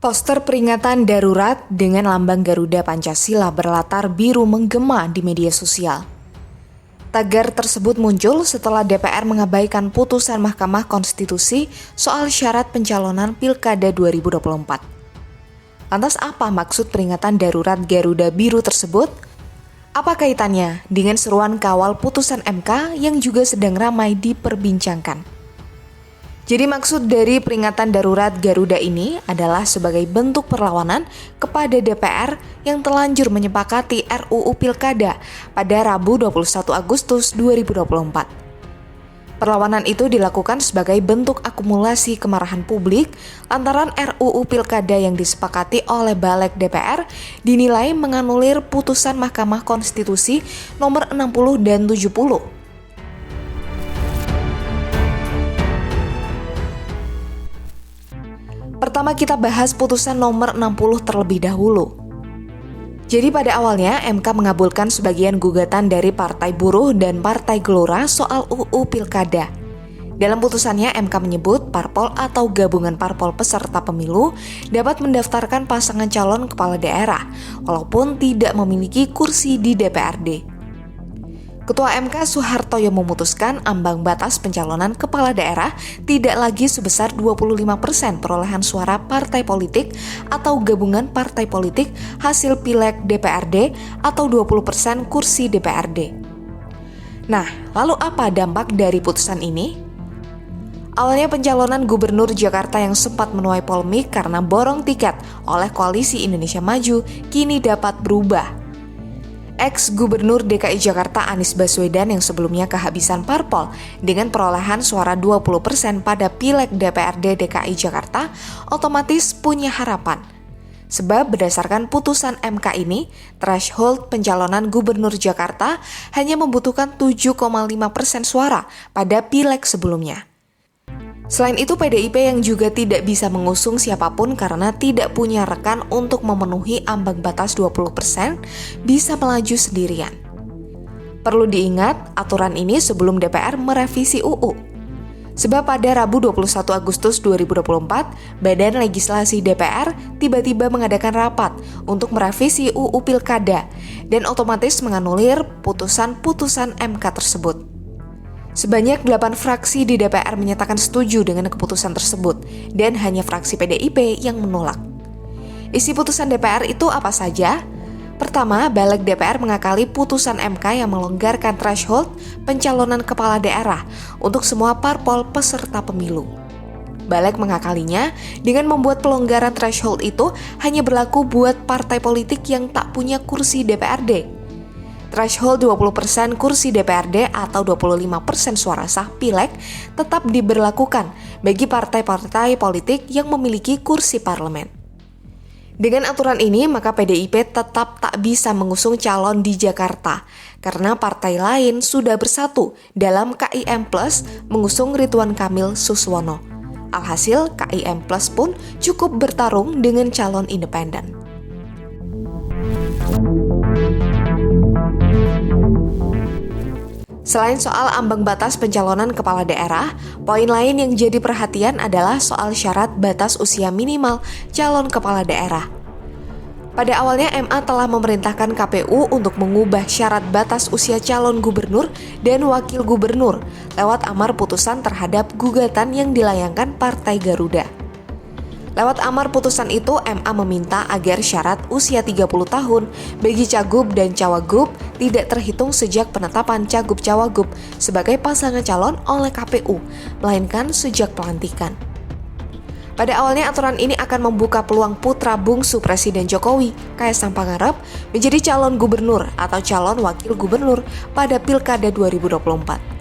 Poster peringatan darurat dengan lambang Garuda Pancasila berlatar biru menggema di media sosial. Tagar tersebut muncul setelah DPR mengabaikan putusan Mahkamah Konstitusi soal syarat pencalonan Pilkada 2024. Lantas apa maksud peringatan darurat Garuda Biru tersebut? Apa kaitannya dengan seruan kawal putusan MK yang juga sedang ramai diperbincangkan? Jadi maksud dari peringatan darurat Garuda ini adalah sebagai bentuk perlawanan kepada DPR yang telanjur menyepakati RUU Pilkada pada Rabu 21 Agustus 2024. Perlawanan itu dilakukan sebagai bentuk akumulasi kemarahan publik lantaran RUU Pilkada yang disepakati oleh Balik DPR dinilai menganulir putusan Mahkamah Konstitusi nomor 60 dan 70. Pertama kita bahas putusan nomor 60 terlebih dahulu. Jadi pada awalnya MK mengabulkan sebagian gugatan dari Partai Buruh dan Partai Gelora soal UU Pilkada. Dalam putusannya MK menyebut parpol atau gabungan parpol peserta pemilu dapat mendaftarkan pasangan calon kepala daerah walaupun tidak memiliki kursi di DPRD. Ketua MK Soehartoyo memutuskan ambang batas pencalonan kepala daerah tidak lagi sebesar 25% perolehan suara partai politik atau gabungan partai politik hasil pileg DPRD atau 20% kursi DPRD. Nah, lalu apa dampak dari putusan ini? Awalnya pencalonan Gubernur Jakarta yang sempat menuai polemik karena borong tiket oleh Koalisi Indonesia Maju kini dapat berubah. Ex-Gubernur DKI Jakarta Anies Baswedan yang sebelumnya kehabisan parpol dengan perolehan suara 20% pada Pileg DPRD DKI Jakarta otomatis punya harapan. Sebab berdasarkan putusan MK ini, threshold pencalonan Gubernur Jakarta hanya membutuhkan 7,5% suara pada Pileg sebelumnya. Selain itu, PDIP yang juga tidak bisa mengusung siapapun karena tidak punya rekan untuk memenuhi ambang batas 20% bisa melaju sendirian. Perlu diingat, aturan ini sebelum DPR merevisi UU. Sebab pada Rabu 21 Agustus 2024, Badan Legislasi DPR tiba-tiba mengadakan rapat untuk merevisi UU Pilkada dan otomatis menganulir putusan-putusan MK tersebut. Sebanyak 8 fraksi di DPR menyatakan setuju dengan keputusan tersebut dan hanya fraksi PDIP yang menolak. Isi putusan DPR itu apa saja? Pertama, Balik DPR mengakali putusan MK yang melonggarkan threshold pencalonan kepala daerah untuk semua parpol peserta pemilu. Balik mengakalinya dengan membuat pelonggaran threshold itu hanya berlaku buat partai politik yang tak punya kursi DPRD. Threshold 20% kursi DPRD atau 25% suara sah pileg tetap diberlakukan bagi partai-partai politik yang memiliki kursi parlemen. Dengan aturan ini, maka PDIP tetap tak bisa mengusung calon di Jakarta karena partai lain sudah bersatu dalam KIM Plus mengusung Ridwan Kamil Suswono. Alhasil, KIM Plus pun cukup bertarung dengan calon independen. Selain soal ambang batas pencalonan kepala daerah, poin lain yang jadi perhatian adalah soal syarat batas usia minimal calon kepala daerah. Pada awalnya MA telah memerintahkan KPU untuk mengubah syarat batas usia calon gubernur dan wakil gubernur lewat amar putusan terhadap gugatan yang dilayangkan Partai Garuda. Lewat amar putusan itu, MA meminta agar syarat usia 30 tahun bagi Cagup dan Cawagup tidak terhitung sejak penetapan Cagup-Cawagup sebagai pasangan calon oleh KPU, melainkan sejak pelantikan. Pada awalnya aturan ini akan membuka peluang putra bungsu Presiden Jokowi, Kaisang Pangarep, menjadi calon gubernur atau calon wakil gubernur pada Pilkada 2024.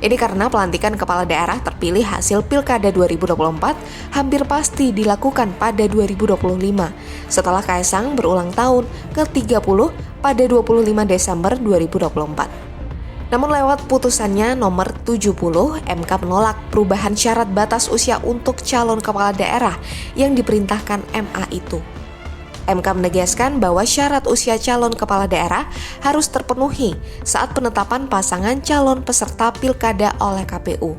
Ini karena pelantikan kepala daerah terpilih hasil Pilkada 2024 hampir pasti dilakukan pada 2025 setelah Kaisang berulang tahun ke-30 pada 25 Desember 2024. Namun lewat putusannya nomor 70, MK menolak perubahan syarat batas usia untuk calon kepala daerah yang diperintahkan MA itu. MK menegaskan bahwa syarat usia calon kepala daerah harus terpenuhi saat penetapan pasangan calon peserta pilkada oleh KPU.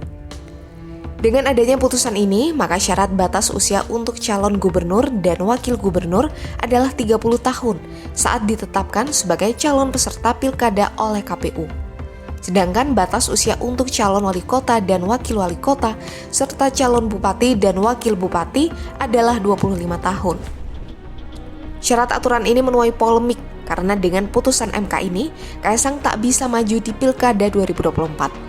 Dengan adanya putusan ini, maka syarat batas usia untuk calon gubernur dan wakil gubernur adalah 30 tahun saat ditetapkan sebagai calon peserta pilkada oleh KPU. Sedangkan batas usia untuk calon wali kota dan wakil wali kota serta calon bupati dan wakil bupati adalah 25 tahun. Syarat aturan ini menuai polemik karena dengan putusan MK ini, Kaisang tak bisa maju di Pilkada 2024.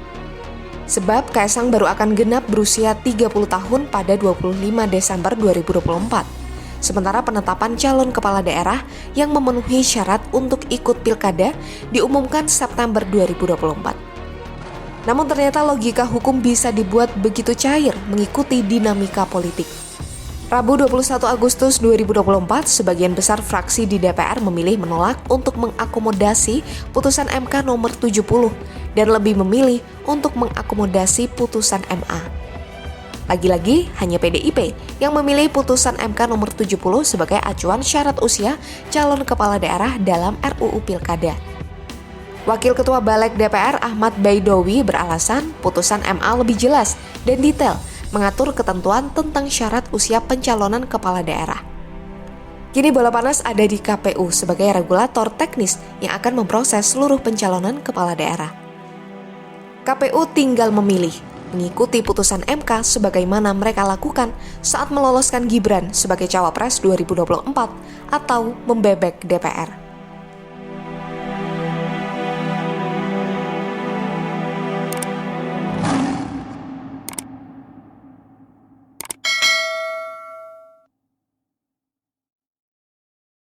Sebab Kaisang baru akan genap berusia 30 tahun pada 25 Desember 2024. Sementara penetapan calon kepala daerah yang memenuhi syarat untuk ikut pilkada diumumkan September 2024. Namun ternyata logika hukum bisa dibuat begitu cair mengikuti dinamika politik. Rabu 21 Agustus 2024, sebagian besar fraksi di DPR memilih menolak untuk mengakomodasi putusan MK nomor 70 dan lebih memilih untuk mengakomodasi putusan MA. Lagi-lagi hanya PDIP yang memilih putusan MK nomor 70 sebagai acuan syarat usia calon kepala daerah dalam RUU Pilkada. Wakil Ketua Balik DPR Ahmad Baidowi beralasan putusan MA lebih jelas dan detail mengatur ketentuan tentang syarat usia pencalonan kepala daerah. Kini bola panas ada di KPU sebagai regulator teknis yang akan memproses seluruh pencalonan kepala daerah. KPU tinggal memilih mengikuti putusan MK sebagaimana mereka lakukan saat meloloskan Gibran sebagai cawapres 2024 atau membebek DPR.